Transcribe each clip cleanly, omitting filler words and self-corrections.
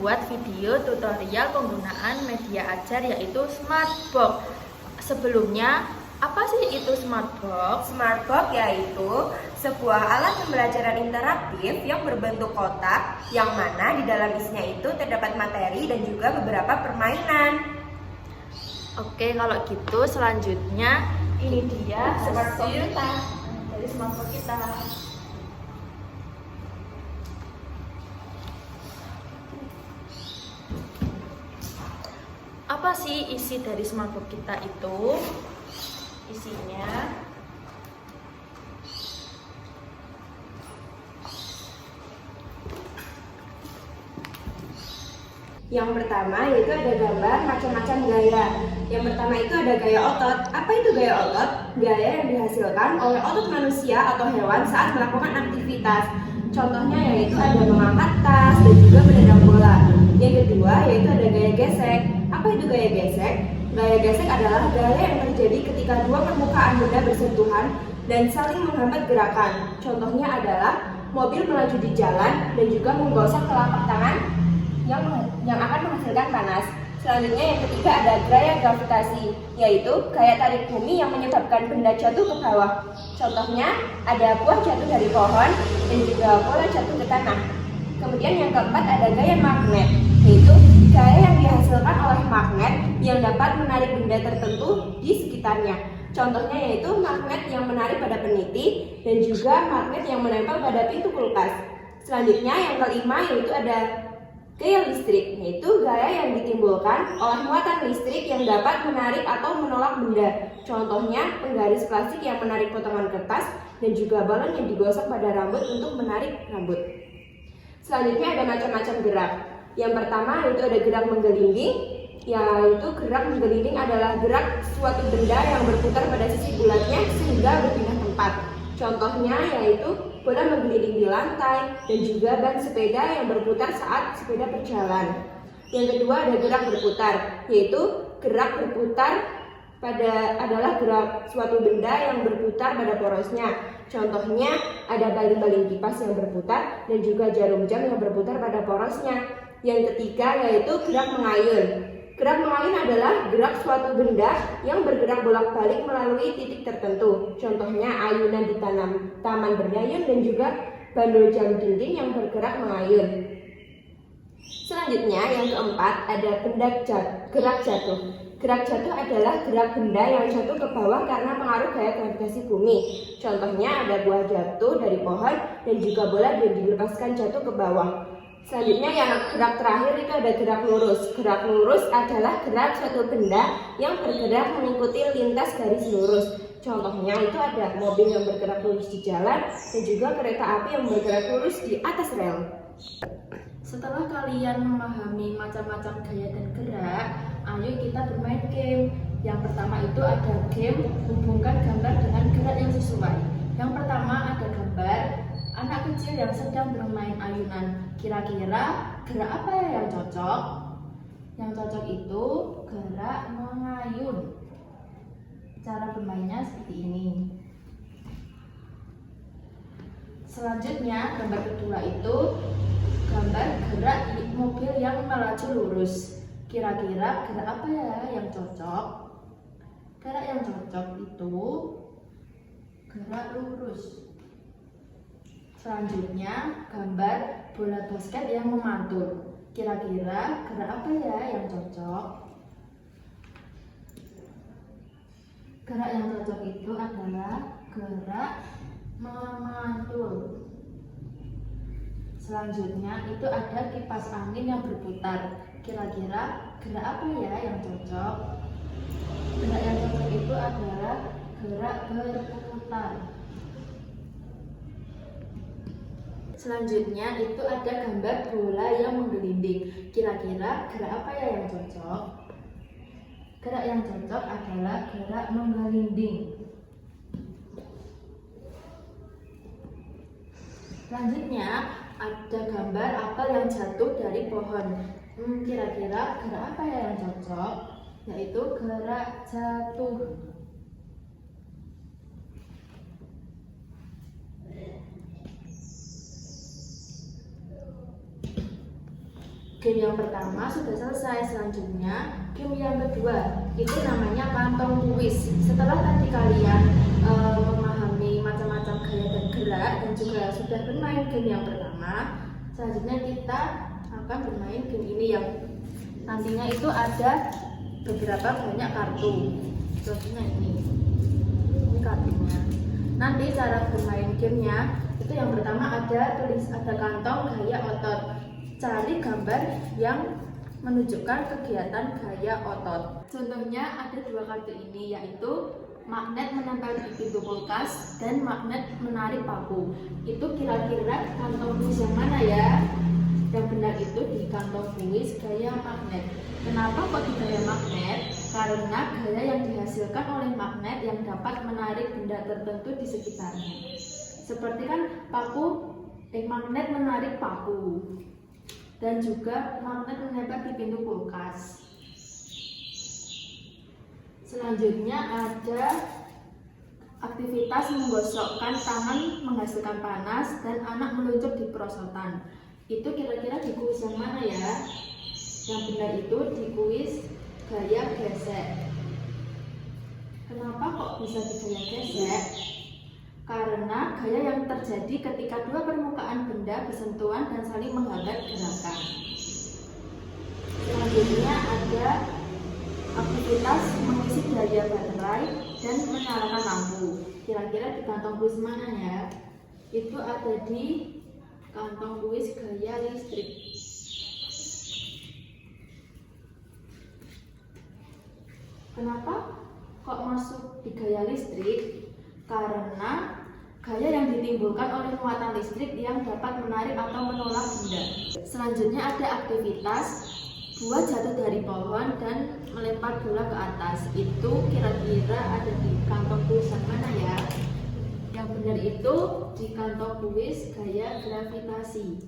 membuat video tutorial penggunaan media ajar yaitu Smartbox. Sebelumnya, apa sih itu Smartbox? Smartbox yaitu sebuah alat pembelajaran interaktif yang berbentuk kotak, yang mana di dalam isinya itu terdapat materi dan juga beberapa permainan. Oke, kalau gitu selanjutnya ini dia Smartbox hasil kita. dari Smartbox kita. Apa sih isi dari Smartbox kita itu? Isinya Yang pertama yaitu ada gambar macam-macam gaya. Yang pertama itu ada gaya otot. Apa itu gaya otot? Gaya yang dihasilkan oleh otot manusia atau hewan saat melakukan aktivitas. Contohnya yaitu ada mengangkat tas dan juga menendang bola. Yang kedua yaitu ada gaya gesek. Apa itu gaya gesek? Gaya gesek adalah gaya yang terjadi ketika dua permukaan benda bersentuhan dan saling menghambat gerakan. Contohnya adalah mobil melaju di jalan dan juga menggosok telapak tangan yang akan menghasilkan panas. Selanjutnya yang ketiga ada gaya gravitasi, yaitu gaya tarik bumi yang menyebabkan benda jatuh ke bawah. Contohnya ada buah jatuh dari pohon dan juga bola jatuh ke tanah. Kemudian yang keempat ada gaya magnet, yaitu gaya yang dihasilkan oleh magnet yang dapat menarik benda tertentu di sekitarnya. Contohnya yaitu magnet yang menarik pada peniti dan juga magnet yang menempel pada pintu kulkas. Selanjutnya yang kelima yaitu ada gaya listrik, yaitu gaya yang ditimbulkan oleh muatan listrik yang dapat menarik atau menolak benda. Contohnya penggaris plastik yang menarik potongan kertas dan juga balon yang digosok pada rambut untuk menarik rambut. Selanjutnya ada macam-macam gerak. Yang pertama yaitu ada gerak menggelinding, yaitu gerak menggelinding adalah gerak suatu benda yang berputar pada sisi bulatnya sehingga berpindah tempat. Contohnya yaitu bola menggelinding di lantai dan juga ban sepeda yang berputar saat sepeda berjalan. Yang kedua ada gerak berputar, yaitu gerak berputar adalah gerak suatu benda yang berputar pada porosnya. Contohnya ada baling-baling kipas yang berputar dan juga jarum jam yang berputar pada porosnya. Yang ketiga yaitu gerak mengayun. Gerak mengayun adalah gerak suatu benda yang bergerak bolak-balik melalui titik tertentu. Contohnya ayunan di taman berdayun dan juga bandul jam dinding yang bergerak mengayun. Selanjutnya yang keempat ada gerak jatuh. Gerak jatuh adalah gerak benda yang jatuh ke bawah karena pengaruh gaya gravitasi bumi. Contohnya ada buah jatuh dari pohon dan juga bola yang dilepaskan jatuh ke bawah. Selanjutnya yang gerak terakhir itu ada gerak lurus. Gerak lurus adalah gerak suatu benda yang bergerak mengikuti lintas garis lurus. Contohnya itu ada mobil yang bergerak lurus di jalan dan juga kereta api yang bergerak lurus di atas rel. Setelah kalian memahami macam-macam gaya dan gerak, ayo kita bermain game. Yang pertama itu ada game hubungkan gambar dengan gerak yang sesuai. Yang pertama ada gambar anak kecil yang sedang bermain ayunan. Kira-kira gerak apa ya yang cocok? Yang cocok itu gerak mengayun. Cara bermainnya seperti ini. Selanjutnya gambar kedua itu gambar gerak mobil yang melaju lurus. Kira-kira gerak apa ya yang cocok? Gerak yang cocok itu gerak lurus. Selanjutnya gambar bola basket yang memantul. Kira-kira gerak apa ya yang cocok? Gerak yang cocok itu adalah gerak memantul. Selanjutnya itu ada kipas angin yang berputar. Kira-kira gerak apa ya yang cocok? Gerak yang cocok itu adalah gerak berputar. Selanjutnya itu ada gambar bola yang menggelinding. Kira-kira gerak apa ya yang cocok? Gerak yang cocok adalah gerak menggelinding. Selanjutnya ada gambar apel yang jatuh dari pohon. Kira-kira gerak apa ya yang cocok? Yaitu gerak jatuh. game yang pertama sudah selesai. Selanjutnya game yang kedua itu namanya kantong kuis. Setelah tadi kalian memahami macam-macam gaya dan gerak dan juga sudah bermain game yang pertama, selanjutnya kita akan bermain game ini yang nantinya itu ada beberapa banyak kartu. Contohnya ini kartunya. Nanti cara bermain gamenya itu yang pertama ada kantong gaya otot. Cari gambar yang menunjukkan kegiatan gaya otot. Contohnya ada dua kartu ini, yaitu magnet menempel di pintu kulkas dan magnet menarik paku. Itu kira-kira kantong kuis yang mana ya? Yang benar itu di kantong kuis gaya magnet. Kenapa kok di gaya magnet? Karena gaya yang dihasilkan oleh magnet yang dapat menarik benda tertentu di sekitarnya. Seperti kan magnet menarik paku dan juga magnet menempel di pintu kulkas. Selanjutnya ada aktivitas menggosokkan tangan menghasilkan panas dan anak meluncur di perosotan. Itu kira-kira di kuis yang mana ya? Yang benar itu di kuis gaya gesek. Kenapa kok bisa di gaya gesek? Karena gaya yang terjadi ketika dua permukaan benda bersentuhan dan saling menghambat gerakan. Selanjutnya ada aktivitas mengisi daya baterai dan menyalakan lampu. Kira-kira di kantong kuis mana ya? Itu ada di kantong kuis gaya listrik. Kenapa kok masuk di gaya listrik? Karena gaya yang ditimbulkan oleh muatan listrik yang dapat menarik atau menolak benda. Selanjutnya ada aktivitas buah jatuh dari pohon dan melempar bola ke atas. Itu kira-kira ada di kantong kuis yang mana ya? Yang benar itu di kantong kuis gaya gravitasi.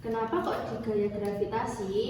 Kenapa kok di gaya gravitasi?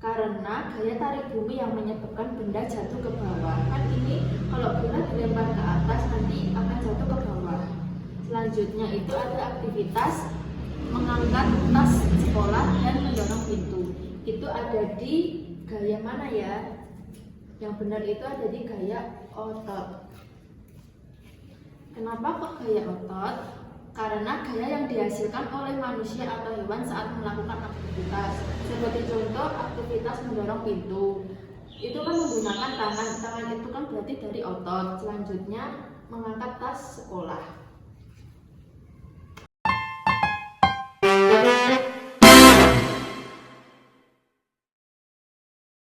Karena gaya tarik bumi yang menyebabkan benda jatuh ke bawah. Kan ini kalau bola dilempar ke atas nanti akan jatuh ke bawah. Selanjutnya itu ada aktivitas mengangkat tas sekolah dan mendorong pintu. Itu ada di gaya mana ya? Yang benar itu ada di gaya otot. Kenapa kok gaya otot? Karena gaya yang dihasilkan oleh manusia atau hewan saat melakukan aktivitas. Seperti contoh aktivitas mendorong pintu. Itu kan menggunakan tangan. Tangan itu kan berarti dari otot. Selanjutnya mengangkat tas sekolah.